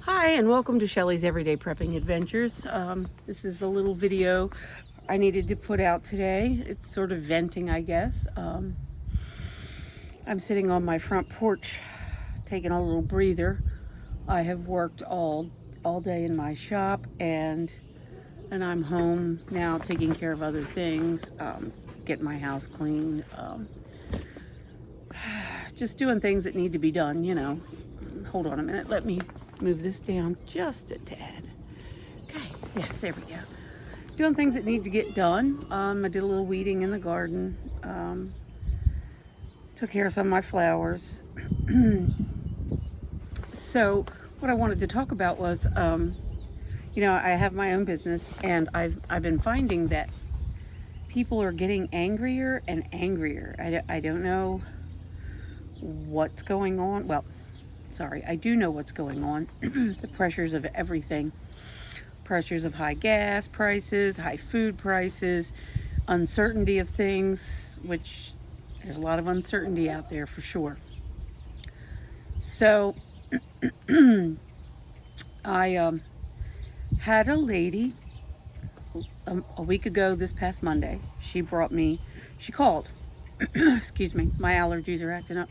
Hi, and welcome to Shelly's Everyday Prepping Adventures. This is a little video I needed to put out today. It's sort of venting, I guess. I'm sitting on my front porch taking a little breather. I have worked all day in my shop, and I'm home now taking care of other things, getting my house clean, just doing things that need to be done, you know. Hold on a minute, let me move this down just a tad. Okay, yes, there we go. Doing things that need to get done. I did a little weeding in the garden. Took care of some of my flowers. So what I wanted to talk about was, I have my own business, and I've been finding that people are getting angrier and angrier. I don't know what's going on. Well, sorry, I do know what's going on. The pressures of everything. Pressures of high gas prices, high food prices, uncertainty of things, which there's a lot of uncertainty out there for sure. So I had a lady a week ago this past Monday. She called. Excuse me, my allergies are acting up.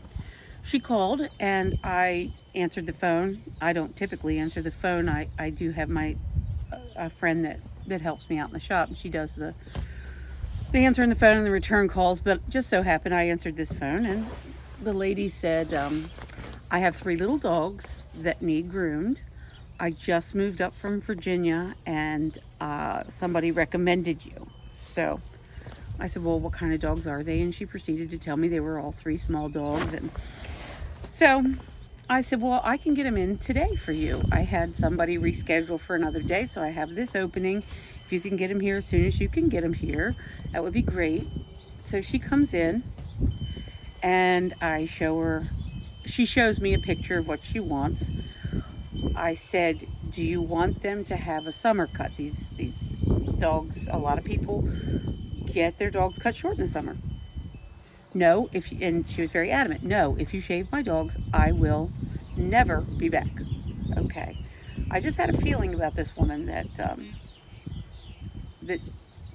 She called and I answered the phone. I don't typically answer the phone. I do have a friend that helps me out in the shop, and she does the answering the phone and the return calls, but just so happened I answered this phone, and the lady said, I have 3 little dogs that need groomed. I just moved up from Virginia, and somebody recommended you. So I said, well, what kind of dogs are they? And she proceeded to tell me they were all 3 small dogs. And so I said, well, I can get them in today for you. I had somebody reschedule for another day, so I have this opening. If you can get them here as soon as you can get them here, that would be great. So she comes in, and she shows me a picture of what she wants. I said, do you want them to have a summer cut? These dogs, a lot of people get their dogs cut short in the summer. No, and she was very adamant. No, if you shave my dogs, I will never be back. Okay. I just had a feeling about this woman that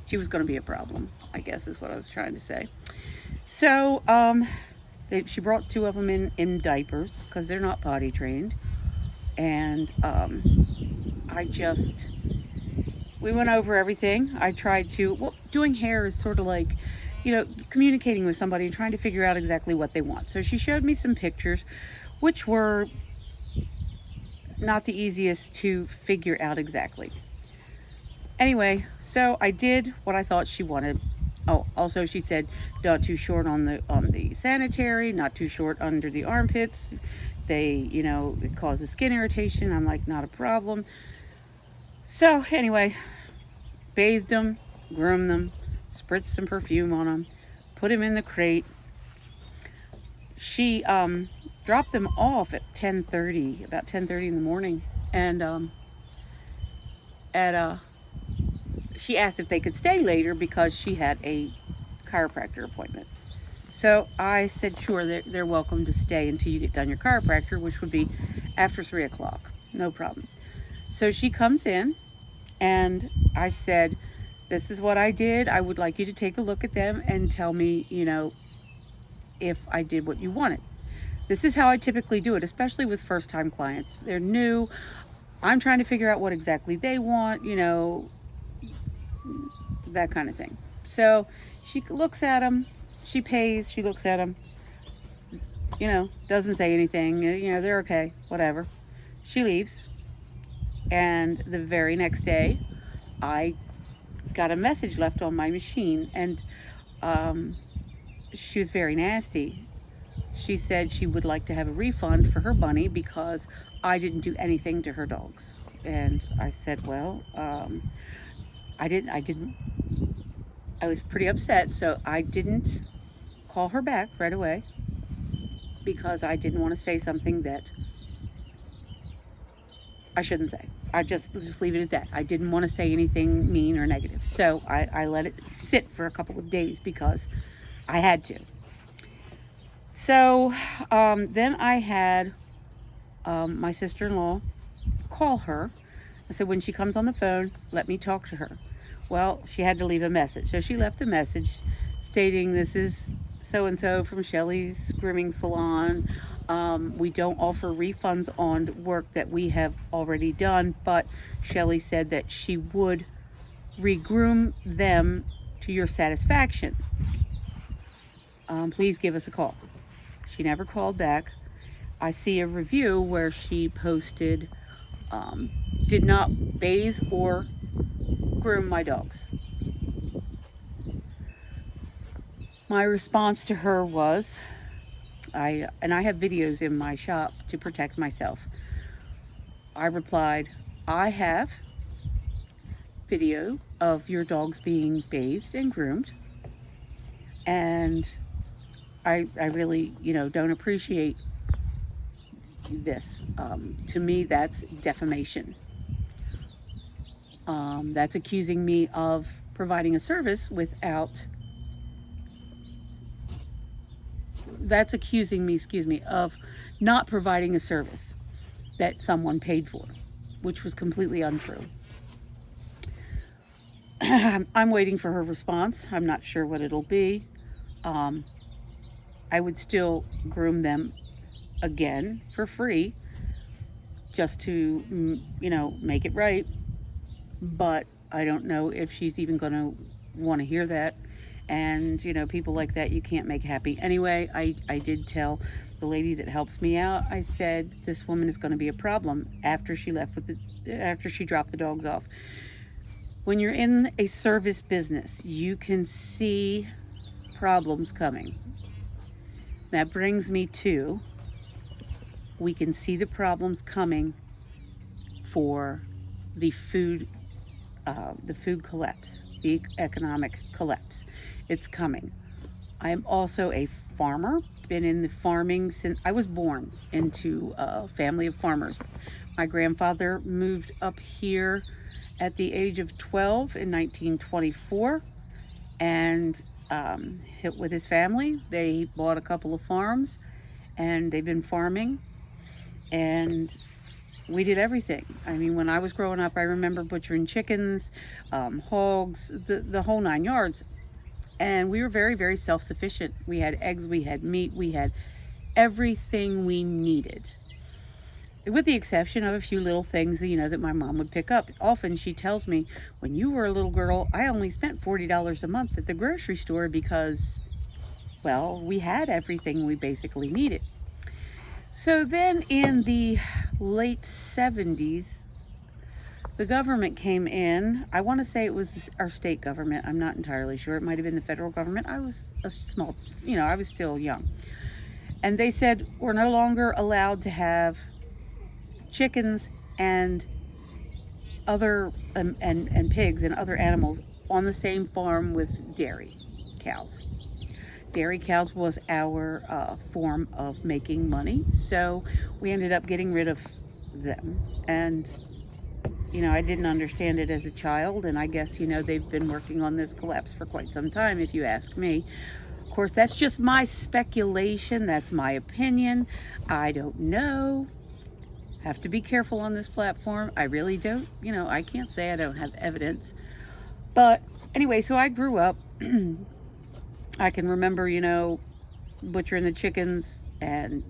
she was going to be a problem, I guess is what I was trying to say. So she brought 2 of them in diapers because they're not potty trained. And we went over everything. I tried to, doing hair is sort of like, communicating with somebody and trying to figure out exactly what they want. So she showed me some pictures, which were not the easiest to figure out exactly. Anyway, so I did what I thought she wanted. Oh, also she said not too short on the sanitary, not too short under the armpits. It causes skin irritation. I'm like, not a problem. So anyway, bathed them, groomed them, spritzed some perfume on them, put them in the crate. She dropped them off at about 10:30 in the morning, and she asked if they could stay later because she had a chiropractor appointment. So I said, sure, they're welcome to stay until you get done your chiropractor, which would be after 3 o'clock. No problem. So she comes in, and I said, this is what I did. I would like you to take a look at them and tell me, if I did what you wanted. This is how I typically do it, especially with first-time clients. They're new. I'm trying to figure out what exactly they want, that kind of thing. So she looks at them. She pays, she looks at them, doesn't say anything, they're okay, whatever. She leaves, and the very next day, I got a message left on my machine, and she was very nasty. She said she would like to have a refund for her bunny because I didn't do anything to her dogs. And I said, well, I was pretty upset, so I didn't call her back right away because I didn't want to say something that I shouldn't say. I just leave it at that. I didn't want to say anything mean or negative. So I let it sit for a couple of days because I had to. So then I had my sister-in-law call her. I said, when she comes on the phone, let me talk to her. Well, she had to leave a message. So she left a message stating, this is so-and-so from Shelly's Grooming Salon. We don't offer refunds on work that we have already done, but Shelly said that she would regroom them to your satisfaction. Please give us a call. She never called back. I see a review where she posted, did not bathe or groom my dogs. My response to her was, I have videos in my shop to protect myself. I replied, I have video of your dogs being bathed and groomed, and I really, don't appreciate this. To me, that's defamation. That's accusing me of providing a service without, that's accusing me, of not providing a service that someone paid for, which was completely untrue. I'm waiting for her response. I'm not sure what it'll be. I would still groom them again for free, just to, make it right. But I don't know if she's even going to want to hear that. And, people like that you can't make happy. Anyway, I did tell the lady that helps me out, I said, this woman is going to be a problem after she left after she dropped the dogs off. When you're in a service business, you can see problems coming. That brings me to, we can see the problems coming for the food collapse, the economic collapse. It's coming. I'm also a farmer, been in the farming since I was born into a family of farmers. My grandfather moved up here at the age of 12 in 1924, and with his family, they bought a couple of farms, and they've been farming, and we did everything. I mean, when I was growing up, I remember butchering chickens, hogs, the whole 9 yards. And we were very, very self-sufficient. We had eggs, we had meat, we had everything we needed. With the exception of a few little things, that my mom would pick up. Often she tells me, when you were a little girl, I only spent $40 a month at the grocery store because, well, we had everything we basically needed. So then in the late 70s, the government came in. I want to say it was our state government. I'm not entirely sure. It might have been the federal government. I was I was still young. And they said, we're no longer allowed to have chickens and other and pigs and other animals on the same farm with dairy cows. Dairy cows was our form of making money, so we ended up getting rid of them. And I didn't understand it as a child, and I guess they've been working on this collapse for quite some time, if you ask me. Of course, that's just my speculation. That's my opinion. I don't know. Have to be careful on this platform. I really don't. I can't say I don't have evidence. But anyway, so I grew up. I can remember, butchering the chickens, and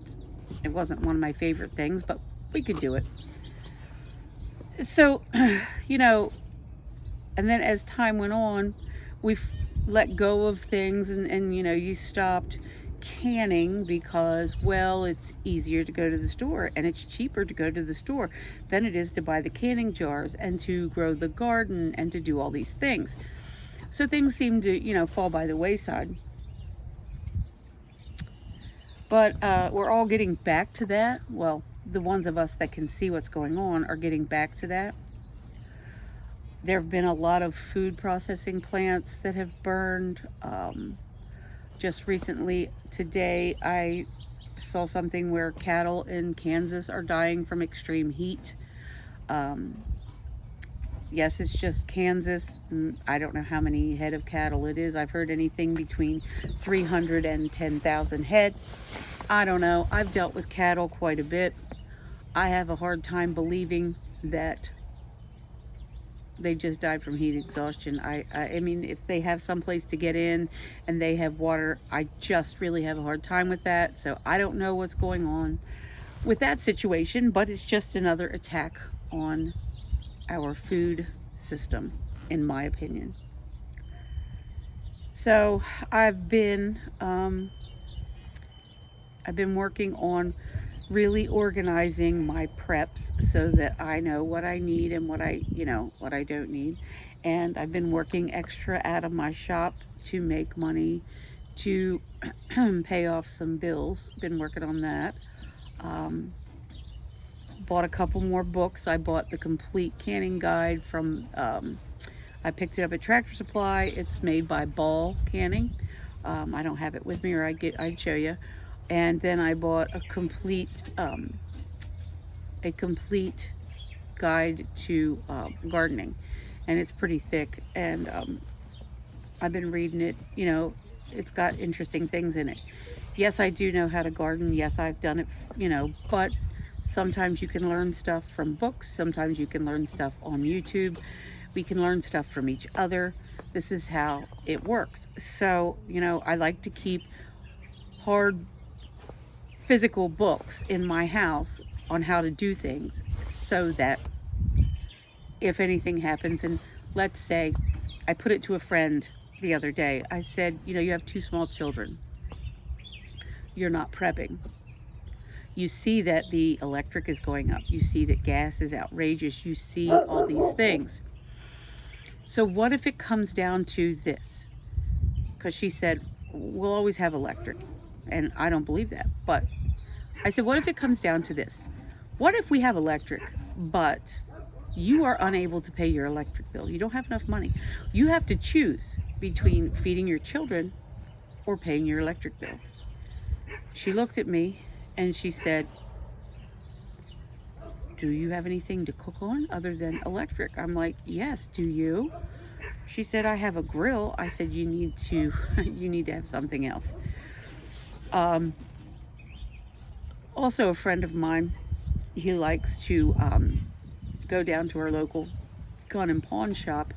it wasn't one of my favorite things, but we could do it. So, and then as time went on, we've let go of things, and you stopped canning because, well, it's easier to go to the store, and it's cheaper to go to the store than it is to buy the canning jars and to grow the garden and to do all these things. So things seem to, fall by the wayside. But we're all getting back to that. Well, the ones of us that can see what's going on are getting back to that. There have been a lot of food processing plants that have burned. Just recently, today, I saw something where cattle in Kansas are dying from extreme heat. Yes, it's just Kansas. I don't know how many head of cattle it is. I've heard anything between 300 and 10,000 head. I don't know. I've dealt with cattle quite a bit. I have a hard time believing that they just died from heat exhaustion. I mean, if they have some place to get in and they have water, I just really have a hard time with that. So I don't know what's going on with that situation, but it's just another attack on our food system, in my opinion. So I've been working on really organizing my preps so that I know what I need and what I don't need. And I've been working extra out of my shop to make money to pay off some bills. Been working on that. Bought a couple more books. I bought the complete canning guide from I picked it up at Tractor Supply. It's made by Ball Canning. I don't have it with me, or I'd show you. And then I bought a complete guide to gardening, and it's pretty thick. And I've been reading it. You know, it's got interesting things in it. Yes, I do know how to garden. Yes, I've done it. But sometimes you can learn stuff from books. Sometimes you can learn stuff on YouTube. We can learn stuff from each other. This is how it works. So, I like to keep hard physical books in my house on how to do things so that if anything happens, and let's say I put it to a friend the other day, I said, you have 2 small children. You're not prepping. You see that the electric is going up. You see that gas is outrageous. You see all these things. So what if it comes down to this? Because she said, we'll always have electric. And I don't believe that. But I said, what if it comes down to this? What if we have electric, but you are unable to pay your electric bill? You don't have enough money. You have to choose between feeding your children or paying your electric bill. She looked at me and she said, do you have anything to cook on other than electric? I'm like, yes, do you? She said, I have a grill. I said, you need to have something else. Also, a friend of mine, he likes to go down to our local gun and pawn shop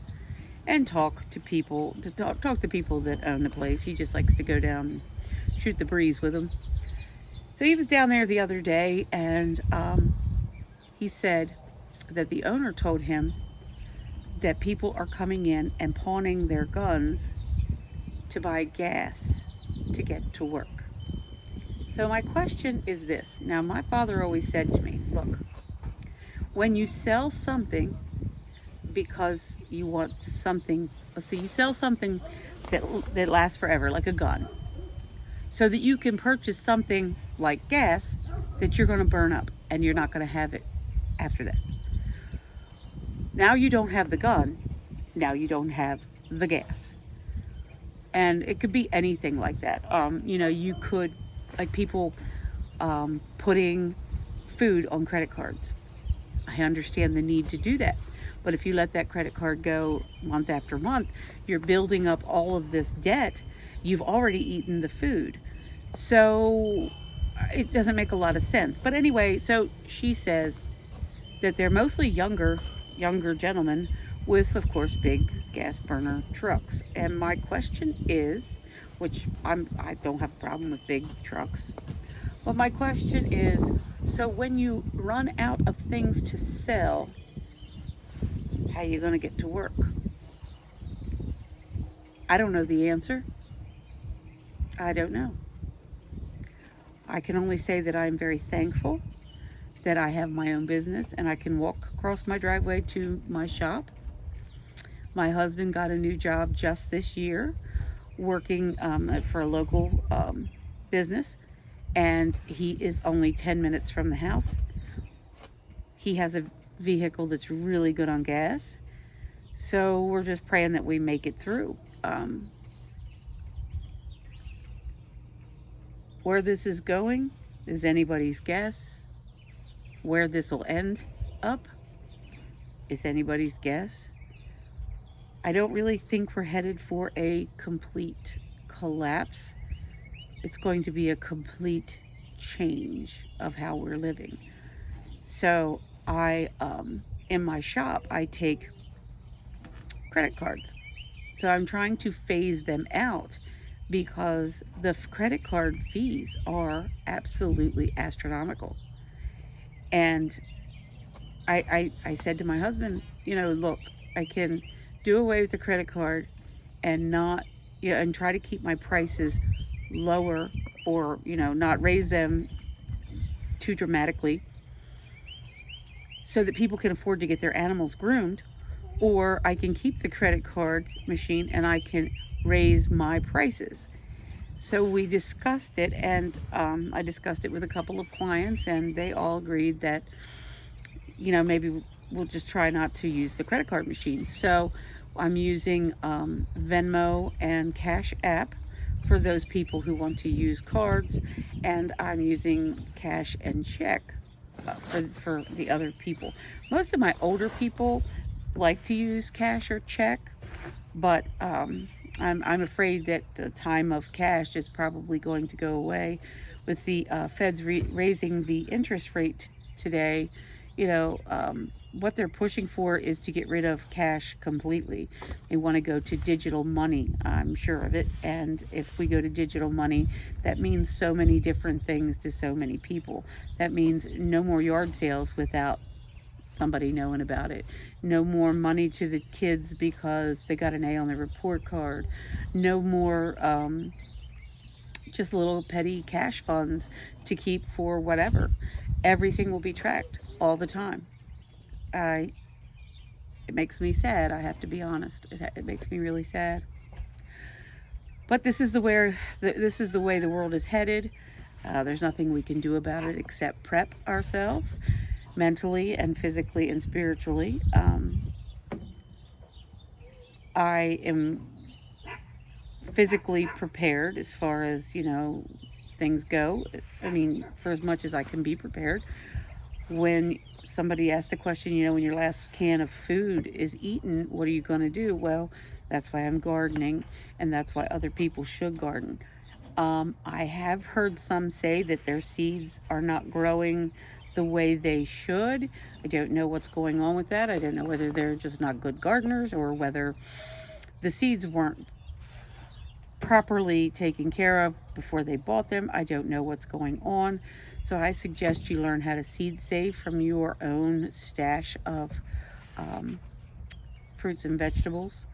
and talk to people that own the place. He just likes to go down and shoot the breeze with them. So he was down there the other day, and he said that the owner told him that people are coming in and pawning their guns to buy gas to get to work. So my question is this. Now, my father always said to me, look, when you sell something because you want something, so you sell something that lasts forever, like a gun, so that you can purchase something like gas that you're going to burn up and you're not going to have it after that. Now you don't have the gun. Now you don't have the gas. And it could be anything like that. You could, like people putting food on credit cards. I understand the need to do that. But if you let that credit card go month after month, you're building up all of this debt. You've already eaten the food. So it doesn't make a lot of sense. But anyway, so she says that they're mostly younger gentlemen with, of course, big gas burner trucks. And my question is, which I don't have a problem with big trucks, but my question is, so when you run out of things to sell, how are you going to get to work? I don't know the answer. I don't know. I can only say that I'm very thankful that I have my own business and I can walk across my driveway to my shop. My husband got a new job just this year working for a local business, and he is only 10 minutes from the house. He has a vehicle that's really good on gas, so we're just praying that we make it through. Where this is going is anybody's guess. Where this will end up is anybody's guess. I don't really think we're headed for a complete collapse. It's going to be a complete change of how we're living. So I in my shop, I take credit cards. So I'm trying to phase them out because the credit card fees are absolutely astronomical. And I said to my husband, look, I can do away with the credit card and not, and try to keep my prices lower, or, not raise them too dramatically so that people can afford to get their animals groomed. Or I can keep the credit card machine and I can raise my prices. So we discussed it, and I discussed it with a couple of clients, and they all agreed that, maybe we'll just try not to use the credit card machine. So I'm using Venmo and Cash App for those people who want to use cards, and I'm using cash and check for the other people. Most of my older people like to use cash or check, but I'm afraid that the time of cash is probably going to go away with the feds raising the interest rate today. What they're pushing for is to get rid of cash completely. They want to go to digital money, I'm sure of it. And if we go to digital money, that means so many different things to so many people. That means no more yard sales without somebody knowing about it. No more money to the kids because they got an A on their report card. No more just little petty cash funds to keep for whatever. Everything will be tracked all the time. It makes me sad, I have to be honest. It makes me really sad. But this is the way the world is headed. There's nothing we can do about it except prep ourselves mentally and physically and spiritually. I am physically prepared as far as, things go. I mean, for as much as I can be prepared. When somebody asks the question, when your last can of food is eaten, what are you going to do? Well, that's why I'm gardening, and that's why other people should garden. I have heard some say that their seeds are not growing the way they should. I don't know what's going on with that. I don't know whether they're just not good gardeners or whether the seeds weren't properly taken care of before they bought them. I don't know what's going on. So I suggest you learn how to seed save from your own stash of fruits and vegetables.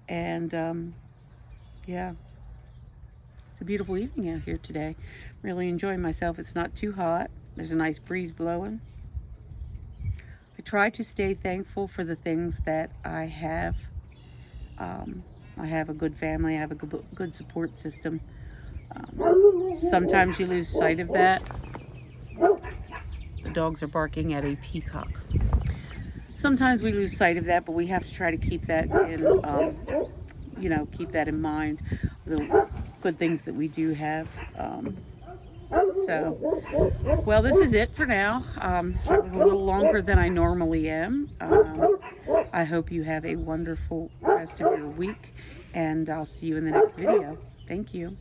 And yeah, it's a beautiful evening out here today. Really enjoying myself. It's not too hot. There's a nice breeze blowing. I try to stay thankful for the things that I have. I have a good family. I have a good support system. Sometimes you lose sight of that. The dogs are barking at a peacock. Sometimes we lose sight of that, but we have to try to keep that keep that in mind. The good things that we do have. Well, this is it for now. It was a little longer than I normally am. I hope you have a wonderful rest of your week, and I'll see you in the next video. Thank you.